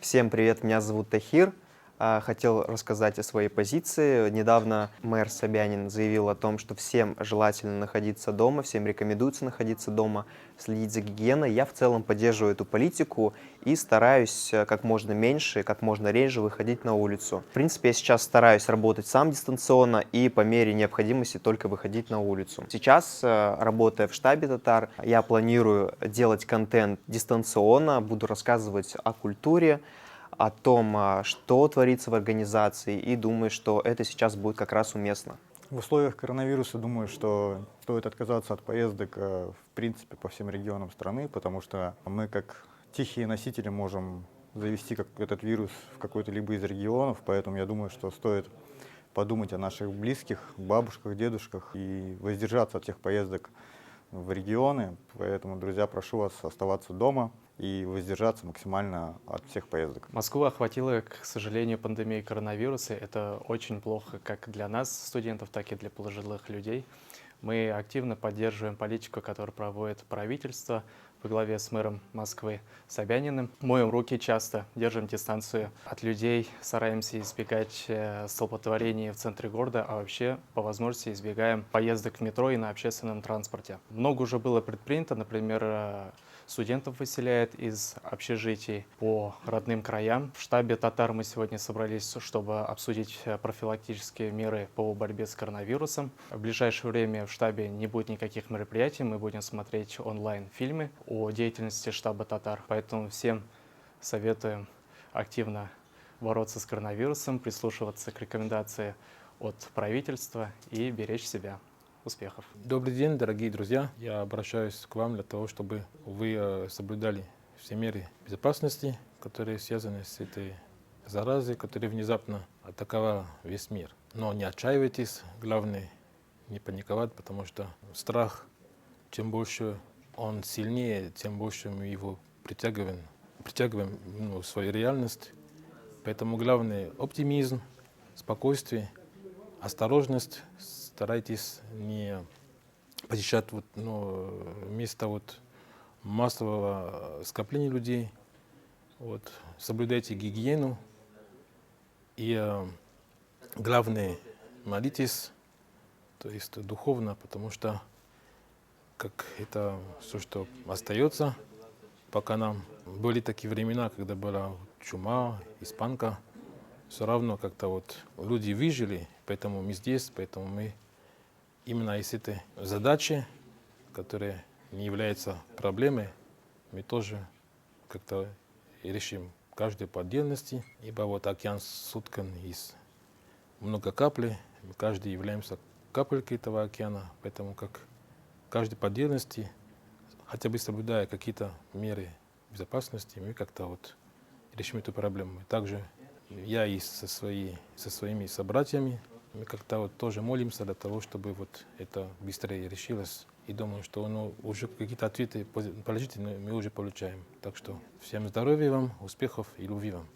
Всем привет, меня зовут Тахир. Хотел рассказать о своей позиции. Недавно мэр Собянин заявил о том, что всем желательно находиться дома, всем рекомендуется находиться дома, следить за гигиеной. Я в целом поддерживаю эту политику и стараюсь как можно меньше, как можно реже выходить на улицу. В принципе, я сейчас стараюсь работать сам дистанционно и по мере необходимости только выходить на улицу. Сейчас, работая в штабе Татар, я планирую делать контент дистанционно, буду рассказывать о культуре, о том, что творится в организации, и думаю, что это сейчас будет как раз уместно. В условиях коронавируса думаю, что стоит отказаться от поездок в принципе по всем регионам страны, потому что мы как тихие носители можем завести этот вирус в какой-то либо из регионов, поэтому я думаю, что стоит подумать о наших близких, бабушках, дедушках и воздержаться от тех поездок в регионы. Поэтому, друзья, прошу вас оставаться дома и воздержаться максимально от всех поездок. Москву охватила, к сожалению, пандемия коронавируса. Это очень плохо как для нас, студентов, так и для пожилых людей. Мы активно поддерживаем политику, которую проводит правительство во главе с мэром Москвы Собяниным. Моем руки часто, держим дистанцию от людей, стараемся избегать столпотворений в центре города, а вообще по возможности избегаем поездок в метро и на общественном транспорте. Много уже было предпринято, например, студентов выселяют из общежитий по родным краям. В штабе Татар мы сегодня собрались, чтобы обсудить профилактические меры по борьбе с коронавирусом. В ближайшее время в штабе не будет никаких мероприятий, мы будем смотреть онлайн-фильмы о деятельности штаба Татар. Поэтому всем советуем активно бороться с коронавирусом, прислушиваться к рекомендации от правительства и беречь себя. Успехов! Добрый день, дорогие друзья. Я обращаюсь к вам для того, чтобы вы соблюдали все меры безопасности, которые связаны с этой заразой, которая внезапно атаковала весь мир. Но не отчаивайтесь, главное не паниковать, потому что страх, чем больше он сильнее, тем больше мы его притягиваем в свою реальность. Поэтому главное оптимизм, спокойствие, осторожность. Старайтесь не посещать место массового скопления людей. Соблюдайте гигиену. И главное, молитесь, то есть духовно, потому что как это все, что остается, пока нам были такие времена, когда была чума, испанка, все равно как-то люди выжили, поэтому мы здесь, поэтому мы именно из этой задачи, которая не является проблемой, мы тоже как-то решим каждый по отдельности, ибо океан соткан из много капель, мы каждый являемся капелькой этого океана, поэтому как каждый по отдельности, хотя бы соблюдая какие-то меры безопасности, мы как-то решим эту проблему. Также я и со своими собратьями, мы как-то тоже молимся для того, чтобы это быстрее решилось. И думаю, что уже какие-то ответы положительные мы уже получаем. Так что всем здоровья вам, успехов и любви вам.